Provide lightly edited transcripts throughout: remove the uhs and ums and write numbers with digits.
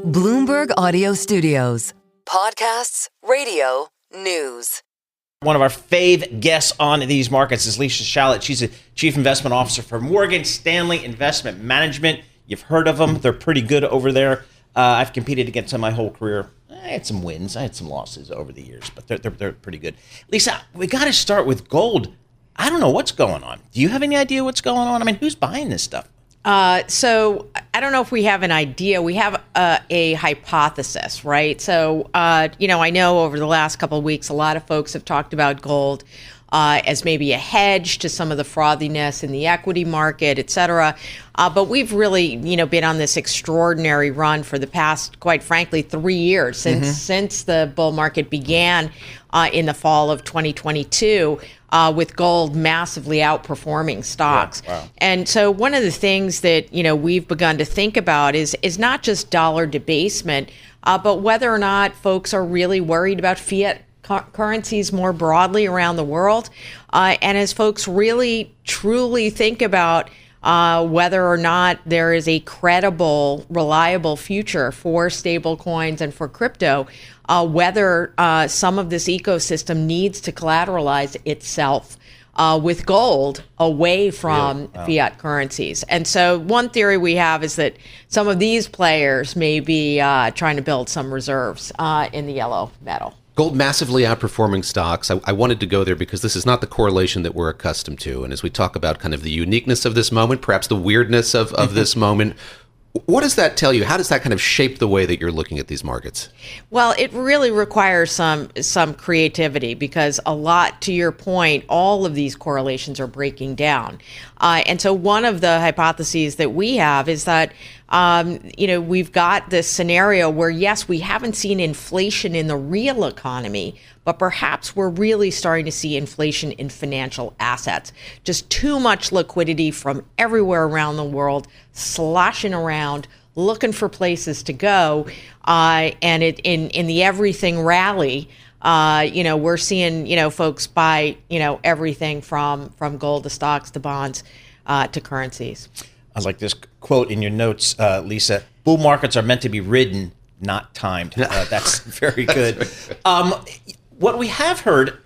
Bloomberg Audio Studios. Podcasts, radio, news. One of our fave guests on these markets is Shalett. She's a chief investment officer for Morgan Stanley Investment Management. You've heard of them. They're pretty good over there. I've competed against them my whole career. I had some wins. I had some losses over the years, but they're pretty good. Lisa, we got to start with gold. I don't know what's going on. Do you have any idea what's going on? I mean, who's buying this stuff? So I don't know if we have an idea. We have a hypothesis, right? So, I know over the last couple of weeks, a lot of folks have talked about gold as maybe a hedge to some of the frothiness in the equity market, et cetera. But we've really, been on this extraordinary run for the past, quite frankly, 3 years since the bull market began in the fall of 2022. With gold massively outperforming stocks. Yeah, wow. And so one of the things that, we've begun to think about is not just dollar debasement, but whether or not folks are really worried about fiat currencies more broadly around the world. And as folks really, truly think about whether or not there is a credible, reliable future for stable coins and for crypto, whether some of this ecosystem needs to collateralize itself with gold away from fiat currencies. And so one theory we have is that some of these players may be trying to build some reserves in the yellow metal. Gold massively outperforming stocks. I wanted to go there because this is not the correlation that we're accustomed to. And as we talk about kind of the uniqueness of this moment, perhaps the weirdness of this moment, what does that tell you? How does that kind of shape the way that you're looking at these markets? Well, it really requires some creativity because a lot, to your point, all of these correlations are breaking down. And so one of the hypotheses that we have is that, we've got this scenario where, yes, we haven't seen inflation in the real economy, but perhaps we're really starting to see inflation in financial assets. Just too much liquidity from everywhere around the world, sloshing around, looking for places to go. And in the everything rally, we're seeing, folks buy, everything from gold to stocks to bonds to currencies. I like this quote in your notes, Lisa. Bull markets are meant to be ridden, not timed. That's very good. What we have heard,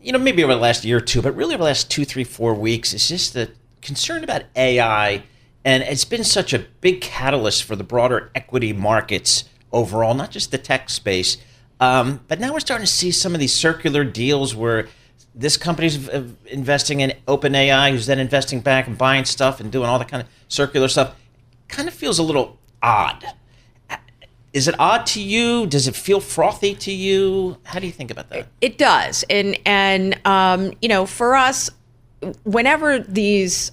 maybe over the last year or two, but really over the last 2, 3, 4 weeks, is just the concern about AI. And it's been such a big catalyst for the broader equity markets overall, not just the tech space. But now we're starting to see some of these circular deals where this company's investing in OpenAI, who's then investing back and buying stuff and doing all that kind of circular stuff. Kind of feels a little odd. Is it odd to you? Does it feel frothy to you? How do you think about that? It does. And for us, whenever these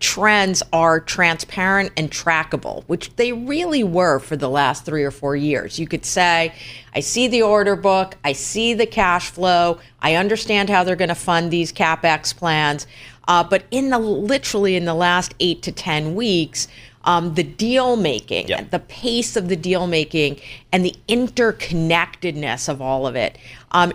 trends are transparent and trackable, which they really were for the last 3 or 4 years, you could say, I see the order book, I see the cash flow, I understand how they're going to fund these CapEx plans. But literally in the last 8 to 10 weeks, the deal making, the pace of the deal making, and the interconnectedness of all of it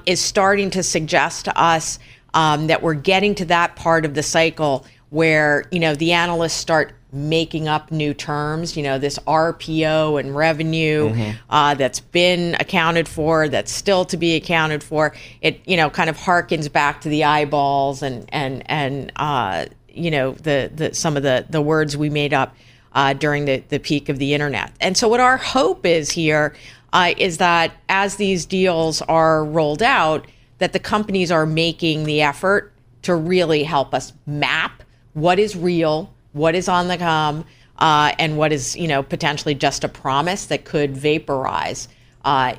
is starting to suggest to us that we're getting to that part of the cycle where, the analysts start making up new terms, this RPO and revenue that's been accounted for, that's still to be accounted for. It, kind of harkens back to the eyeballs and some of the words we made up during the peak of the internet. And so what our hope is here is that as these deals are rolled out, that the companies are making the effort to really help us map what is real, what is on the come, and what is, potentially just a promise that could vaporize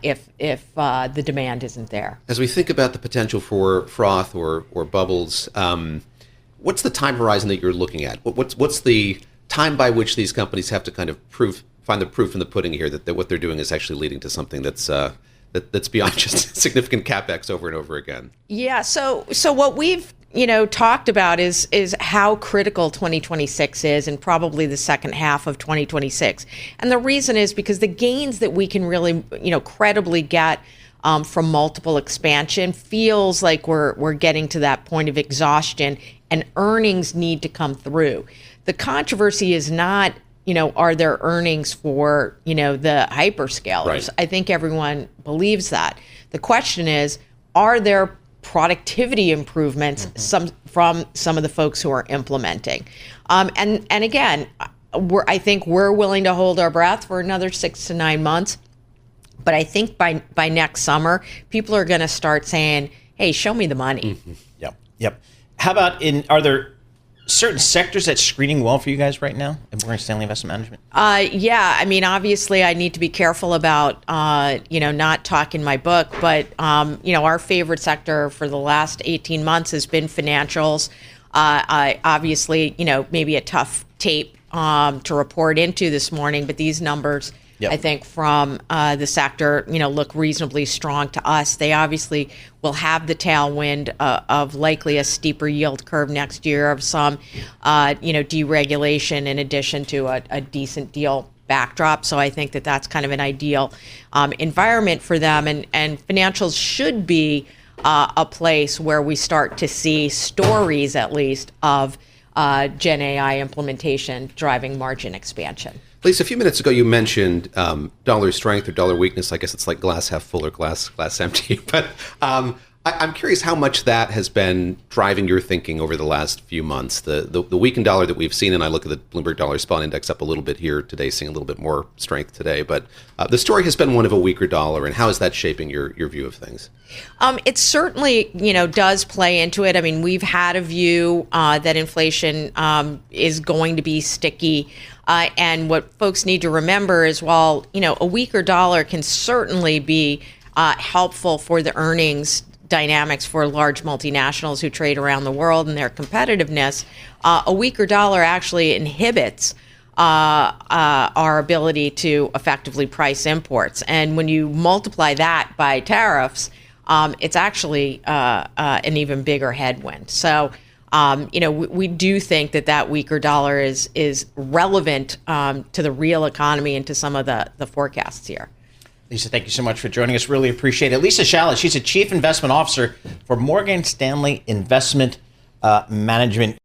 if the demand isn't there. As we think about the potential for froth or bubbles, what's the time horizon that you're looking at? What's the time by which these companies have to kind of find the proof in the pudding here that what they're doing is actually leading to something that's beyond just significant CapEx over and over again? Yeah. So what we've talked about is how critical 2026 is, and probably the second half of 2026. And the reason is because the gains that we can really credibly get from multiple expansion feels like we're getting to that point of exhaustion, and earnings need to come through. The controversy is not are there earnings for, the hyperscalers? Right. I think everyone believes that. The question is, are there productivity improvements from some of the folks who are implementing? And again, I think we're willing to hold our breath for another 6 to 9 months. But I think by next summer, people are going to start saying, hey, show me the money. Yep. How about are there certain sectors that's screening well for you guys right now at Morgan Stanley Investment Management? Yeah. I mean, obviously, I need to be careful about, not talking my book. But, our favorite sector for the last 18 months has been financials. Obviously, maybe a tough tape to report into this morning. But these numbers, I think, from the sector, look reasonably strong to us. They obviously will have the tailwind of likely a steeper yield curve next year, of some, deregulation in addition to a decent deal backdrop. So I think that that's kind of an ideal environment for them. And financials should be a place where we start to see stories, at least, of Gen AI implementation driving margin expansion. Lisa, a few minutes ago, you mentioned dollar strength or dollar weakness. I guess it's like glass half full or glass empty. But I'm curious how much that has been driving your thinking over the last few months. The weakened dollar that we've seen, and I look at the Bloomberg Dollar Spot Index up a little bit here today, seeing a little bit more strength today. But the story has been one of a weaker dollar. And how is that shaping your view of things? It certainly, does play into it. I mean, we've had a view that inflation is going to be sticky. And what folks need to remember is, while, a weaker dollar can certainly be helpful for the earnings dynamics for large multinationals who trade around the world and their competitiveness, a weaker dollar actually inhibits our ability to effectively price imports. And when you multiply that by tariffs, it's actually an even bigger headwind. So, we do think that weaker dollar is relevant to the real economy and to some of the forecasts here. Lisa, thank you so much for joining us. Really appreciate it. Lisa Shalett, she's a Chief Investment Officer for Morgan Stanley Investment Management.